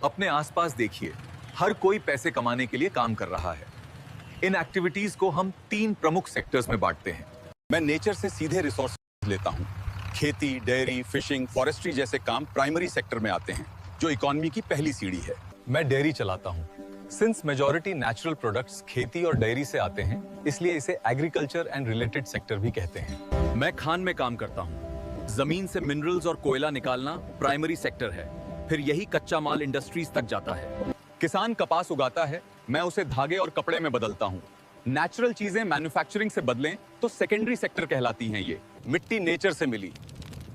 अपने आसपास देखिए, हर कोई पैसे कमाने के लिए काम कर रहा है। इन एक्टिविटीज को हम 3 प्रमुख सेक्टर्स में बांटते हैं। मैं नेचर से सीधे रिसोर्स लेता हूँ। खेती, डेयरी, फिशिंग, फॉरेस्ट्री जैसे काम प्राइमरी सेक्टर में आते हैं, जो इकोनॉमी की पहली सीढ़ी है। मैं डेयरी चलाता हूँ। सिंस मेजॉरिटी नेचुरल प्रोडक्ट्स खेती और डेयरी से आते हैं, इसलिए इसे एग्रीकल्चर एंड रिलेटेड सेक्टर भी कहते हैं। मैं खान में काम करता हूँ। जमीन से मिनरल्स और कोयला निकालना प्राइमरी सेक्टर है, फिर यही कच्चा माल इंडस्ट्रीज तक जाता है। किसान कपास उगाता है, मैं उसे धागे और कपड़े में बदलता हूँ। नेचुरल चीजें मैन्युफैक्चरिंग से बदलें तो सेकेंडरी सेक्टर कहलाती हैं। ये मिट्टी नेचर से मिली,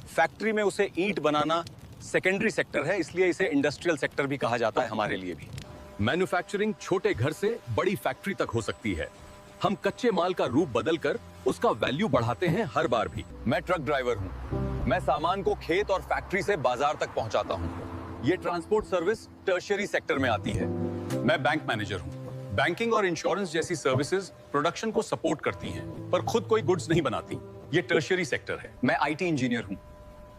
फैक्ट्री में उसे ईंट बनाना सेकेंडरी सेक्टर है, इसलिए इसे इंडस्ट्रियल सेक्टर भी कहा जाता है हमारे लिए भी। मैन्युफैक्चरिंग छोटे घर से बड़ी फैक्ट्री तक हो सकती है। हम कच्चे माल का रूप बदलकर उसका वैल्यू बढ़ाते हैं हर बार भी। मैं ट्रक ड्राइवर हूँ। मैं सामान को खेत और फैक्ट्री से बाजार तक पहुंचाता हूँ। ये ट्रांसपोर्ट सर्विस टर्शियरी सेक्टर में आती है। मैं बैंक मैनेजर हूँ। बैंकिंग और इंश्योरेंस जैसी सर्विसेज प्रोडक्शन को सपोर्ट करती हैं, पर खुद कोई गुड्स नहीं बनाती। ये टर्शियरी सेक्टर है। मैं आईटी इंजीनियर हूँ।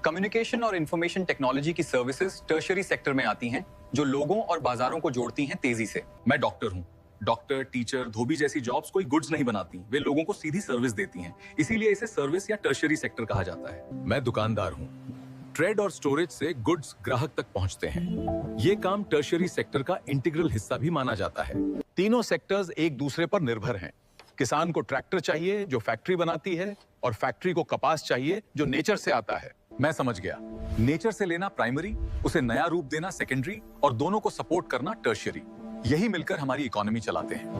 कम्युनिकेशन और इंफॉर्मेशन टेक्नोलॉजी की सर्विसेज टर्शियरी सेक्टर में आती हैं, जो लोगों और बाजारों को जोड़ती हैं तेजी से। मैं डॉक्टर हूँ। डॉक्टर, टीचर, धोबी जैसी जॉब्स कोई गुड्स नहीं बनाती, वे लोगों को सीधी सर्विस देती हैं, इसीलिए इसे सर्विस या टर्शियरी सेक्टर कहा जाता है। मैं दुकानदार हूँ। ट्रेड और स्टोरेज से गुड्स ग्राहक तक पहुंचते हैं। ये काम टर्शियरी सेक्टर का इंटीग्रल हिस्सा भी माना जाता है। तीनों सेक्टर्स एक दूसरे पर निर्भर हैं। किसान को ट्रैक्टर चाहिए जो फैक्ट्री बनाती है, और फैक्ट्री को कपास चाहिए जो नेचर से आता है। मैं समझ गया। नेचर से लेना प्राइमरी, उसे नया रूप देना सेकेंडरी और दोनों को सपोर्ट करना टर्शियरी। यही मिलकर हमारी इकोनॉमी चलाते हैं।